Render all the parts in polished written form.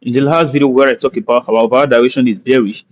In the last video where I talked about how our direction is bearish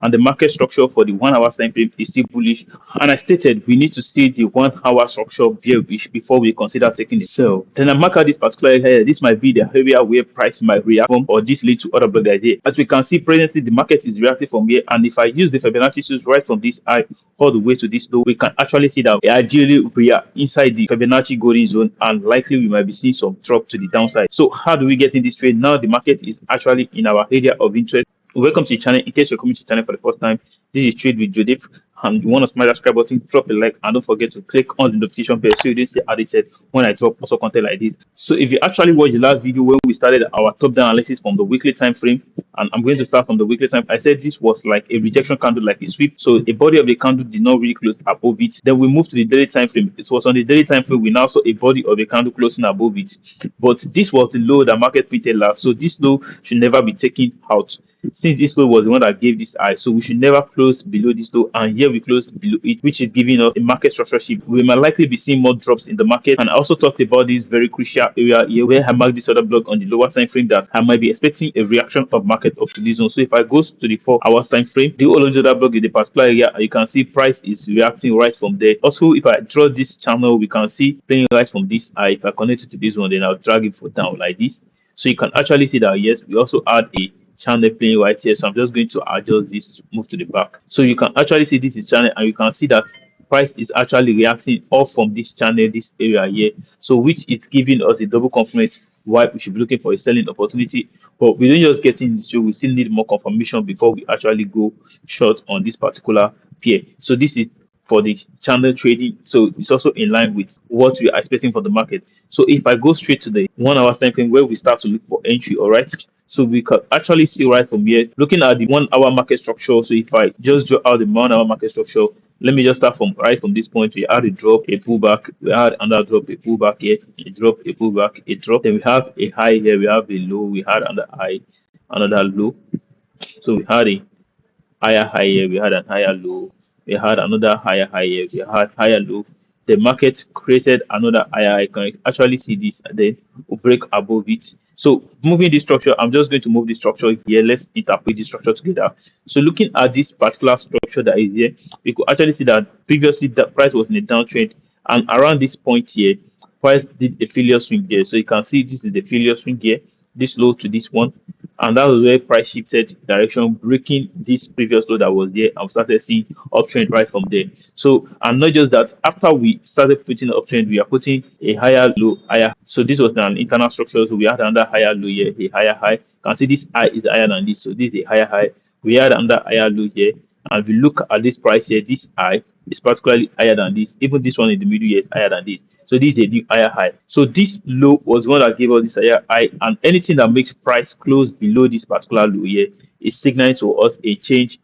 and the market structure for the 1 hour time frame is still bullish, and I stated we need to see the 1 hour structure bearish before we consider taking a sell. Then I mark out this particular area. This might be the area where price might react from, or this leads to other block idea. As we can see presently, the market is reacting from here, and if I use the Fibonacci series right from this high all the way to this low, we can actually see that ideally we are inside the Fibonacci golden zone, and likely we might be seeing some drop to the downside. So how do we get in this trade? Now the market is actually in our area of interest. Welcome to the channel. In case you're coming to the channel for the first time, this is Trade with Judith. And you want to smash that subscribe button, drop a like, and don't forget to click on the notification bell so you don't stay addicted when I drop also content like this. So if you actually watched the last video when we started our top-down analysis from the weekly time frame, and I'm going to start from the weekly time, I said this was like a rejection candle, like a sweep. So the body of the candle did not really close above it. Then we moved to the daily time frame. It was on the daily time frame we now saw a body of a candle closing above it. But this was the low that market printed last. So this low should never be taken out, since this low was the one that gave this high. So we should never close below this low, and here we closed below it, which is giving us a market structure shift. We might likely be seeing more drops in the market. And I also talked about this very crucial area here where I marked this other block on the lower time frame that I might be expecting a reaction of market up to this zone. So if I go to the 4 hours time frame, the whole other block in the particular area, you can see price is reacting right from there. Also, if I draw this channel, we can see playing right from this high. If I connect it to this one, then I'll drag it for down like this. So you can actually see that yes, we also add a channel playing right here. So I'm just going to adjust this to move to the back. So you can actually see this is channel, and you can see that price is actually reacting off from this channel, this area here. So which is giving us a double confirmation why we should be looking for a selling opportunity. But we don't just get in this, so we still need more confirmation before we actually go short on this particular pair. So this is for the channel trading, so it's also in line with what we are expecting for the market. So if I go straight to the 1 hour time frame where we start to look for entry, all right, so we can actually see right from here looking at the 1 hour market structure. So if I just draw out the 1 hour market structure, let me just start from right from this point. We had a drop, a pullback, we had another drop, a pullback here, a drop, a pullback, a drop, then we have a high here, we have a low, we had another high, another low. So we had a higher high here, we had a higher low, we had another higher high here, we had higher low. The market created another higher high. You can actually see this, and then we'll break above it. So moving this structure, I'm just going to move the structure here. Let's interpret the structure together. So looking at this particular structure that is here, we could actually see that previously the price was in a downtrend, and around this point here, price did a failure swing here. So you can see this is the failure swing here, this low to this one, and that was where price shifted direction, breaking this previous low that was there, and we started seeing uptrend right from there. So, and not just that, after we started putting uptrend, we are putting a higher low, higher. So this was an internal structure. So we had another higher low here, a higher high. You can see this high is higher than this. So this is a higher high. We had another higher low here, and we look at this price here, this high is particularly higher than this. Even this one in the middle here is higher than this. So this is a new higher high. So this low was one that gave us this higher high, and anything that makes price close below this particular low here is signaling to us a change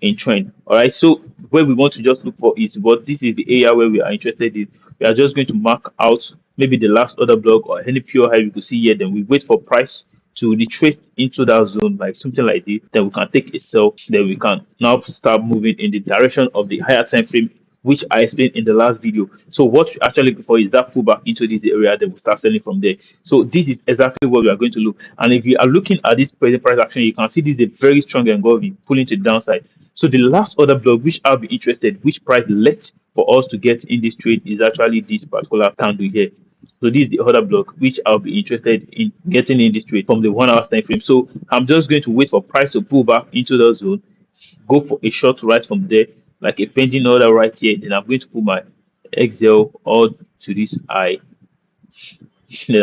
in trend. All right. So where we want to just look for is what this is the area where we are interested in. We are just going to mark out maybe the last other block or any pure high we could see here. Then we wait for price to retrace into that zone, like something like this. Then we can take a sell. Then we can now start moving in the direction of the higher time frame, which I explained in the last video. So what we actually look for is that pullback into this area, then we'll start selling from there. So this is exactly what we are going to look. And if you are looking at this present price action, you can see this is a very strong engulfing pulling to the downside. So the last other block which I'll be interested, which price left for us to get in this trade, is actually this particular candle here. So this is the other block which I'll be interested in getting in this trade from the 1 hour time frame. So I'm just going to wait for price to pull back into the zone, go for a short right from there, like a pending order right here. Then I'm going to put my XL all to this high. Then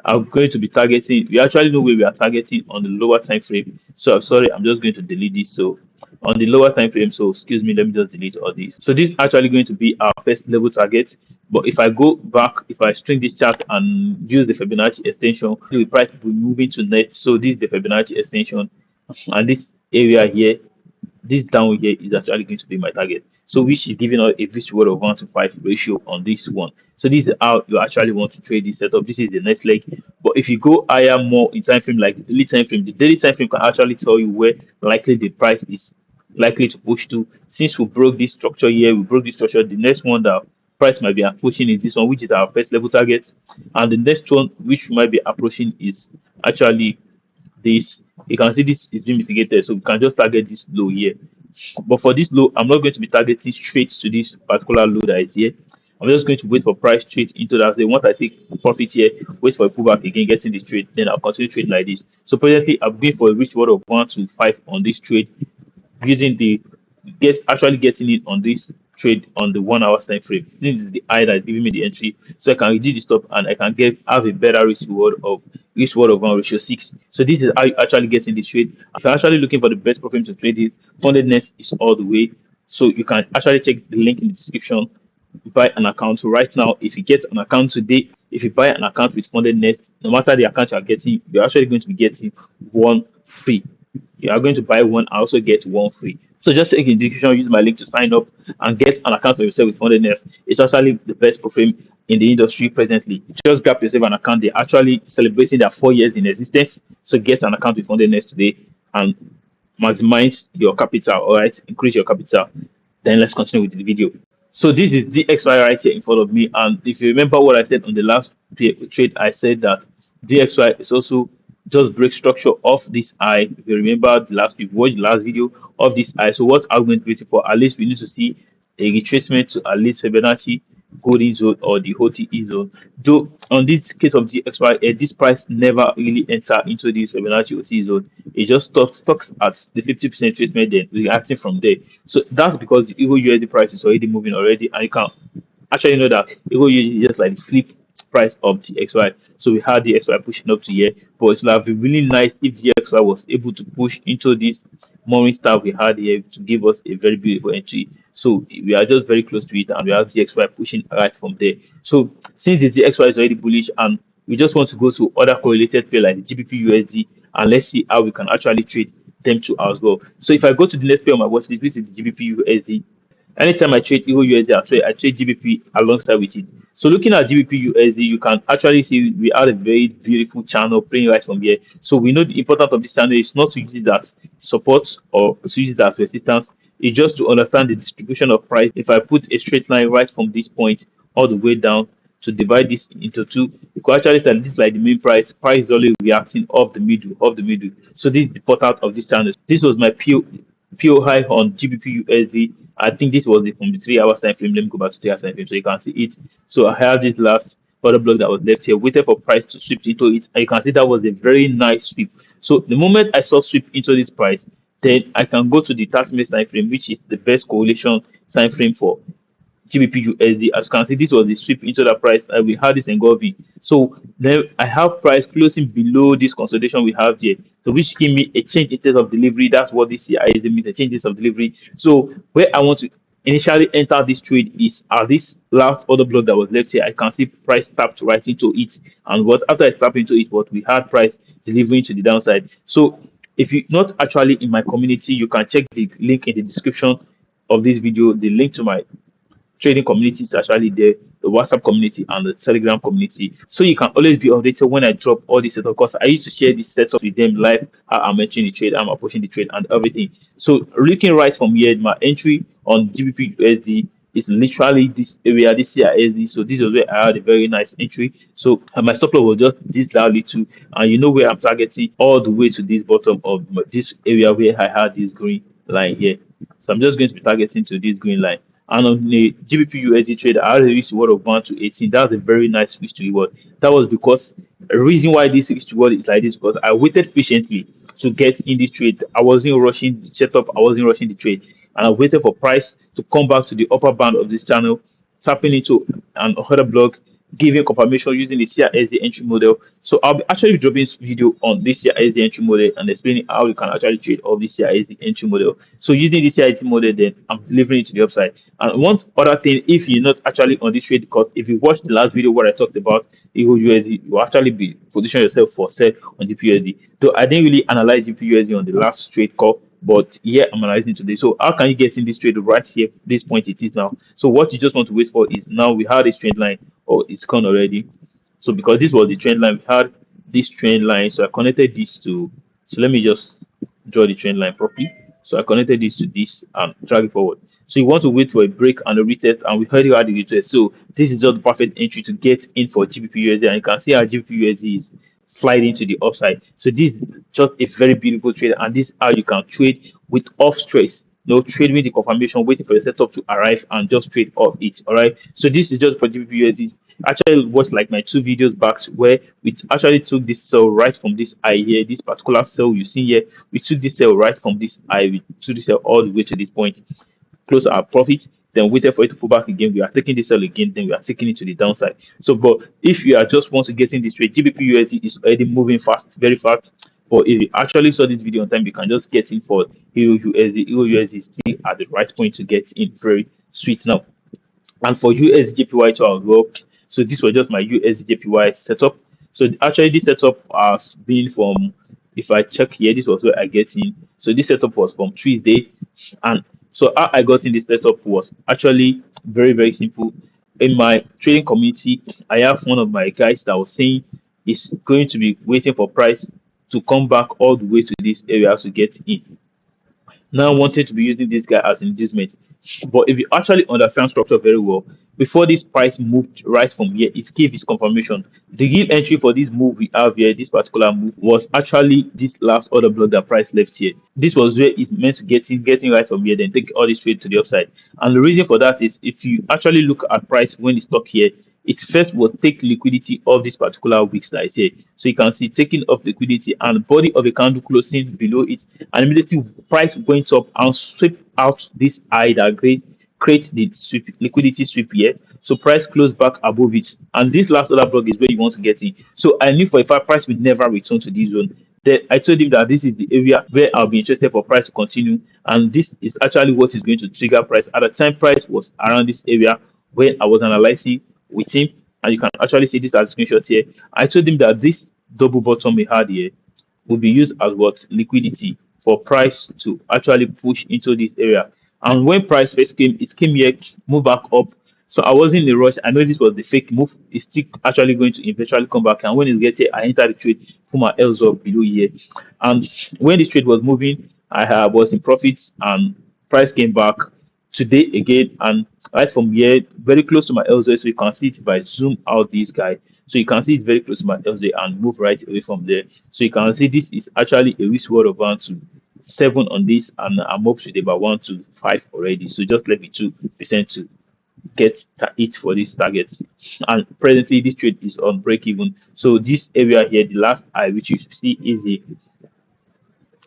I'm going to be targeting. We actually know where we are targeting on the lower time frame. So I'm sorry, I'm just going to delete this. So on the lower time frame, so excuse me, let me just delete all this. So this is actually going to be our first level target. But if I go back, if I string this chart and use the Fibonacci extension, the price will be moving to next. So this is the Fibonacci extension, and this area here, this down here, is actually going to be my target. So which is giving us a risk reward of 1 to 5 ratio on this one. So this is how you actually want to trade this setup. This is the next leg. But if you go higher more in time frame, like the daily time frame can actually tell you where likely the price is likely to push to. Since we broke this structure here, we broke this structure, the next one that price might be approaching is this one, which is our first level target. And the next one which we might be approaching is actually this, you can see this is being mitigated, so we can just target this low here. But for this low, I'm not going to be targeting straight to this particular low that is here. I'm just going to wait for price trade into that. So once I take profit here, wait for a pullback again, getting the trade, then I'll continue trade like this. So presently, I'm going for a rich reward of 1 to 5 on this trade, using the actually getting it on this trade on the 1 hour time frame. This is the eye that is giving me the entry, so I can reduce the stop and I can have a better risk reward of 1 ratio 6. So this is how you actually get in the trade. If you're actually looking for the best profit to trade it, fundedness is all the way. So you can actually check the link in the description, buy an account. So right now, if you get an account today, if you buy an account with fundedness, no matter the account you are getting, you're actually going to be getting one free. You are going to buy one, I also get one free. So just take in the description, use my link to sign up and get an account for yourself with fundedness. It's actually the best program in the industry presently. Just grab yourself an account. They're actually celebrating their 4 years in existence. So get an account with fundedness today and maximize your capital. All right, increase your capital. Then let's continue with the video. So this is DXY right here in front of me. And if you remember what I said on the last trade, I said that DXY is also just break structure of this eye. If you remember you've watched the last video of this eye. So what are we going to be waiting for? At least we need to see a retracement to at least Fibonacci golden zone or the OTE zone. Though on this case of DXY, this price never really enter into this Fibonacci OTE zone. It just stocks at the 50% treatment, then reacting from there. So that's because the Euro USD price is already moving already, and you can actually know that Euro USD is just like the flip price of the XY. So we had the XY pushing up to here, but it would have been really nice if the XY was able to push into this morning star we had here to give us a very beautiful entry. So we are just very close to it, and we have the XY pushing right from there. So since the XY is already bullish, and we just want to go to other correlated pair like the GBPUSD, and let's see how we can actually trade them too as well. So if I go to the next pair on my watch list, which is the GBPUSD, anytime I trade EURUSD, I trade GBP alongside with it. So looking at GBPUSD, you can actually see we have a very beautiful channel playing right from here. So we know the importance of this channel is not to use it as support or to use it as resistance. It's just to understand the distribution of price. If I put a straight line right from this point all the way down to divide this into two, you could actually say this is like the main price. Price is only reacting off the middle, off the middle. So this is the port out of this channel. This was my PO high on GBPUSD. I think this was from the 3 hours time frame. Let me go back to 3 hours time frame so you can see it. So I have this last order block that was left here, waited for price to sweep into it, and you can see that was a very nice sweep. So the moment I saw sweep into this price, then I can go to the 30 minutes time frame, which is the best correlation time frame for GBPUSD. As you can see, this was the sweep into the price. We had this engulfing. So then I have price closing below this consolidation we have here, so which give me a change instead of delivery. That's what this here is, means a change of delivery. So where I want to initially enter this trade is at this last order block that was left here. I can see price tapped right into it, and what after I tap into it, what we had price delivering to the downside. So if you're not actually in my community, you can check the link in the description of this video. The link to my trading communities actually there, the WhatsApp community and the Telegram community. So you can always be updated when I drop all this setup, because I used to share this setup with them live, how I'm entering the trade, I'm approaching the trade and everything. So looking right from here, my entry on GBPUSD is literally this area, this CISD. So this is where I had a very nice entry. So my stop loss was just this loudly too, and you know where I'm targeting all the way to this bottom of this area where I had this green line here. So I'm just going to be targeting to this green line. And on the GBPUSD trade, I had a risk reward of 1 to 18. That's a very nice risk to reward. That was because the reason why this risk to reward is like this, because I waited patiently to get in the trade. I wasn't rushing the setup, I wasn't rushing the trade. And I waited for price to come back to the upper band of this channel, tapping into an order block, giving confirmation using the CRSD entry model. So I'll be actually dropping this video on this CRSD entry model and explaining how you can actually trade off this CRSD entry model. So using this CRSD model, then I'm delivering it to the upside. And one other thing, if you're not actually on this trade, because if you watched the last video where I talked about EURUSD, you actually be position yourself for sell on GPUSD. Though I didn't really analyze GPUSD on the last trade call, but yeah, I'm analyzing today. So how can you get in this trade right here, this point it is now? So what you just want to wait for is now we had this trend line, or it's gone already. So because this was the trend line, we had this trend line. So I connected this to, so let me just draw the trend line properly. So I connected this to this and drag it forward. So you want to wait for a break and a retest, and we already had the retest. So this is just the perfect entry to get in for GBPUSD, and you can see how GBPUSD is slide into the upside. So this is just a very beautiful trade, and this is how you can trade with off stress. No trade with the confirmation, waiting for the setup to arrive and just trade off it. All right. So this is just for GBPUSD. Actually, watched like my two videos back where we actually took this sell right from this high here, this particular sell you see here. We took this sell right from this high, we took this sell all the way to this point, close our profit, then waited for it to pull back again. We are taking this sell again, then we are taking it to the downside. So, but if you are just want to get in this trade, GBP is already moving fast, very fast. But if you actually saw this video on time, you can just get in for EURUSD. EURUSD is still at the right point to get in, very sweet now. And for USJPY to work, so this was just my USJPY setup. So actually, this setup has been from, if I check here, this was where I get in. So this setup was from Tuesday, and so how I got in this setup was actually very very simple. In my trading community, I have one of my guys that was saying is going to be waiting for price to come back all the way to this area to get in, now wanted to be using this guy as an inducement. But if you actually understand structure very well, before this price moved right from here, it gave its confirmation. The real entry for this move we have here, this particular move, was actually this last order block that price left here. This was where it's meant to getting right from here, then take all this trade to the upside. And the reason for that is if you actually look at price when it's stuck here, it first will take liquidity of this particular wick that is here. So you can see taking off liquidity and body of a candle closing below it, and immediately price going up and sweep out this high that create the sweep, liquidity sweep here. So price close back above it, and this last order block is where you want to get in. So I knew for a fact price will never return to this zone. Then I told him that this is the area where I'll be interested for price to continue, and this is actually what is going to trigger price. At the time, price was around this area when I was analyzing with him, and you can actually see this as a screenshot here. I told him that this double bottom we had here will be used as what liquidity for price to actually push into this area. And when price first came, it came here, move back up. So I wasn't in a rush. I know this was the fake move. It's still actually going to eventually come back. And when it gets here, I entered the trade, put my L's up below here. And when the trade was moving, was in profits, and price came back today again, and right from here very close to my LZ. So you can see it if I zoom out this guy, so you can see it's very close to my LZ and move right away from there. So you can see this is actually a risk reward of 1 to 7 on this, and I'm up to about 1 to 5 already. So just let me 2% to get it for this target. And presently this trade is on break even. So this area here, the last eye which you see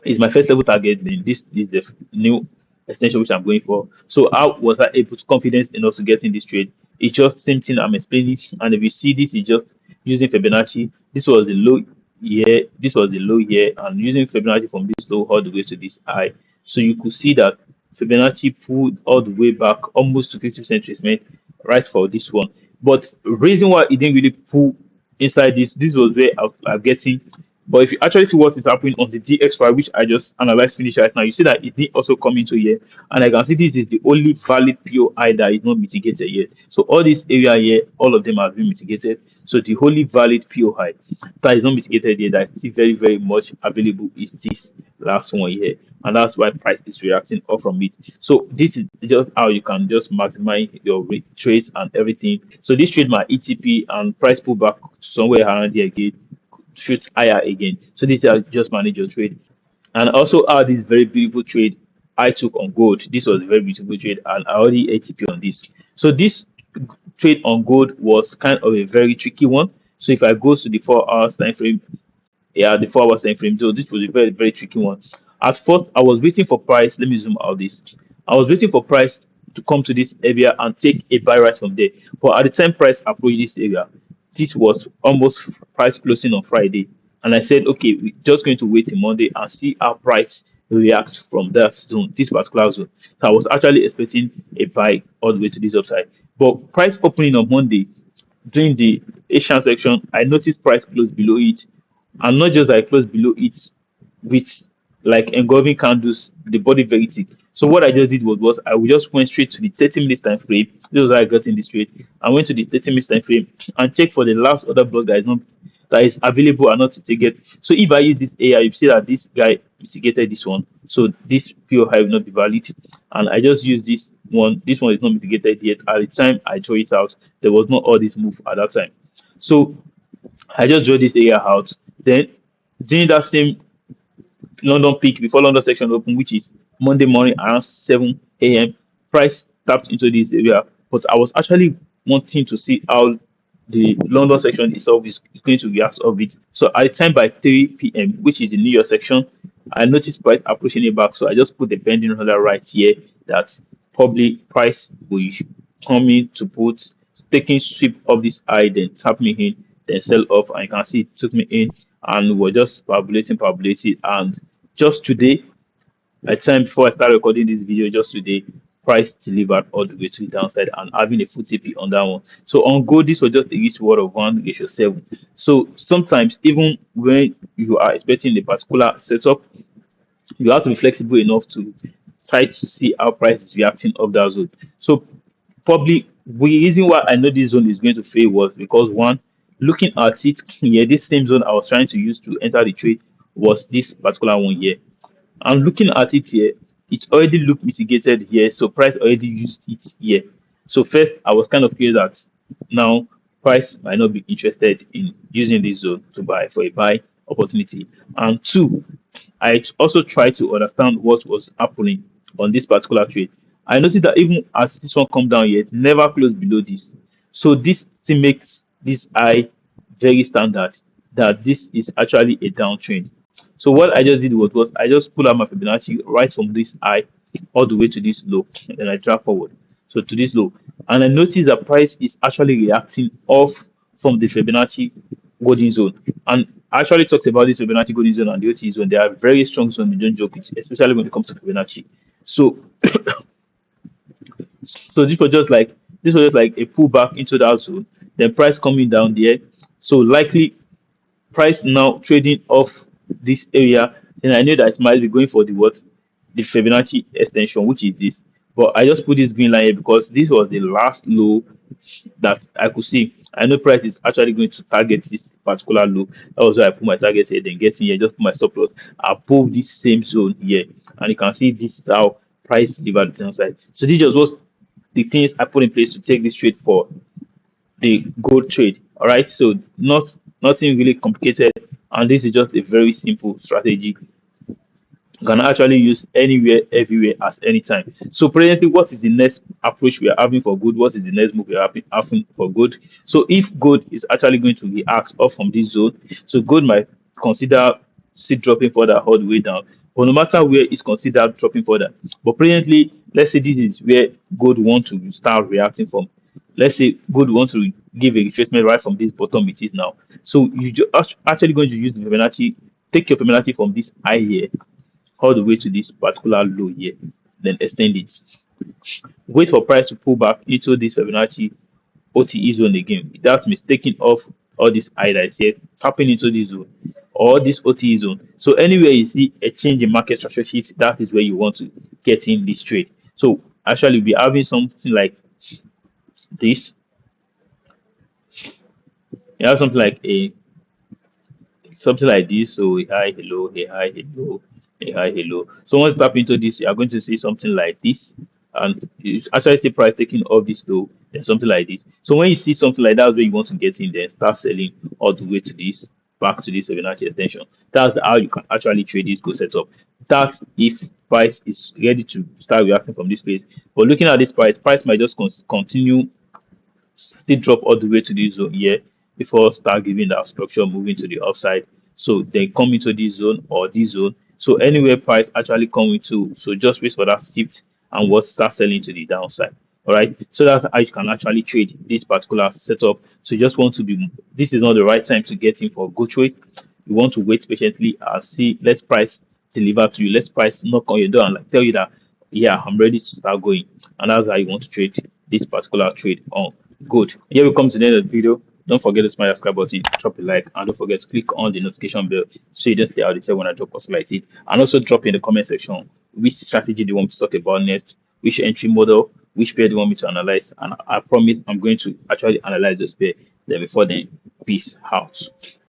is my first level target. Then this is the new extension which I'm going for. So how was I able to confidence enough to get in this trade? It's just same thing I'm explaining. And if you see this, is just using Fibonacci. This was the low here. This was the low here, and using Fibonacci from this low all the way to this high. So you could see that Fibonacci pulled all the way back almost to 50% retracement right for this one. But reason why it didn't really pull inside this was where I'm getting. But if you actually see what is happening on the DXY, which I just analyzed finish right now, you see that it did also come into here. And I can see this is the only valid POI that is not mitigated yet. So all this area here, all of them have been mitigated. So the only valid POI that is not mitigated yet, that is still very, very much available, is this last one here. And that's why price is reacting off from it. So this is just how you can just maximize your trades and everything. So this trade my ETP, and price pull back somewhere around here again, shoot higher again. So this is just manage your trade. And also add this very beautiful trade I took on gold. This was a very beautiful trade, and I already ATP on this. So this trade on gold was kind of a very tricky one. So if I go to the 4 hours time frame, yeah, the 4 hours time frame, so this was a very very tricky one. As first I was waiting for price, let me zoom out this. I was waiting for price to come to this area and take a buy right from there. But at the time price approached this area, this was almost price closing on Friday, and I said okay, we're just going to wait till Monday and see how price reacts from that zone, this particular zone. So I was actually expecting a buy all the way to this upside, but price opening on Monday during the Asian section, I noticed price closed below it, and not just that, I closed below it with like engulfing candles, the body very thick. So what I just did was I just went straight to the 30 minutes time frame. This was how I got in this trade. I went to the 30 minutes time frame and checked for the last other block that is available and not to take it. So if I use this AI, you see that this guy mitigated this one. So this POI will not be valid. And I just use this one. This one is not mitigated yet. At the time I throw it out, there was not all this move at that time. So I just draw this area out Then during that same London peak before London session open, which is Monday morning around 7 a.m., price tapped into this area. But I was actually wanting to see how the London section itself is going to react of it. So at the time by 3 p.m., which is the New York section, I noticed price approaching it back. So I just put the pending order right here that probably price will come in to put taking sweep of this high, then tap me in, then sell off. And you can see it took me in and we're just parabolating. And just today, at time before I start recording this video, just today, price delivered all the way to the downside and having a full TP on that one. So on gold, this was just a risk reward of 1:7. So sometimes even when you are expecting a particular setup, you have to be flexible enough to try to see how price is reacting of that zone. So probably the reason why I know this zone is going to fail was because one, looking at it here, this same zone I was trying to use to enter the trade was this particular one here. And looking at it here, it already looked mitigated here, so price already used it here. So first, I was kind of clear that now price might not be interested in using this zone to buy for a buy opportunity. And two, I also tried to understand what was happening on this particular trade. I noticed that even as this one come down here, it never closed below this. So this thing makes this high very standard that this is actually a downtrend. So what I just did was I just pull out my Fibonacci right from this high all the way to this low, and then I drag forward. So to this low, and I noticed that price is actually reacting off from the Fibonacci golden zone. And I actually talked about this Fibonacci golden zone and the OT zone. They are very strong zone. You don't joke with, especially when it comes to Fibonacci. So so this was just like a pullback into that zone. Then price coming down there. So likely price now trading off this area, then I know that it might be going for the what? The Fibonacci extension, which is this. But I just put this green line here because this was the last low that I could see. I know price is actually going to target this particular low. That was why I put my target here, then get in here, just put my stop loss above this same zone here. And you can see this is how price delivered the downside. So this just was the things I put in place to take this trade for the gold trade. All right, so nothing really complicated, and this is just a very simple strategy you can actually use anywhere, everywhere, at any time. So presently, what is the next approach we are having for good? What is the next move we are having for good? So if gold is actually going to react off from this zone, so gold might consider still dropping further all the way down. But no matter where it's considered dropping further, but presently, let's say this is where gold wants to start reacting from. Let's say gold wants to give a retracement right from this bottom it is now. So actually going to use the Fibonacci, take your Fibonacci from this high here all the way to this particular low here, then extend it. Wait for price to pull back into this Fibonacci OTE zone again. Without mistaking off all this high that is here, tapping into this zone or this OTE zone. So anywhere you see a change in market structure sheet, that is where you want to get in this trade. So actually, we're having something like this. You have something like this. So a high, hello, a high, hello, a high, hello. So once you tap into this, you are going to see something like this. And you actually see price taking off this low, then something like this. So when you see something like that, where you want to get in there, start selling all the way to this, back to this Fibonacci extension. That's how you can actually trade this good setup. That's if price is ready to start reacting from this place. But looking at this price might just continue still drop all the way to this zone here before start giving that structure moving to the upside. So they come into this zone or this zone. So anywhere price actually come into, so just wait for that shift and what start selling to the downside. All right. So that's how you can actually trade this particular setup. So you just want to be, this is not the right time to get in for a good trade. You want to wait patiently and see, let price deliver to you. Let price knock on your door and like tell you that, yeah, I'm ready to start going. And that's how you want to trade this particular trade on. Good. Here we come to the end of the video. Don't forget to smash the subscribe button, drop a like, and don't forget to click on the notification bell so you just stay audited when I drop post like it. And also drop in the comment section which strategy do you want me to talk about next, which entry model, which pair do you want me to analyze. And I promise I'm going to actually analyze this pair. Then before then, peace out.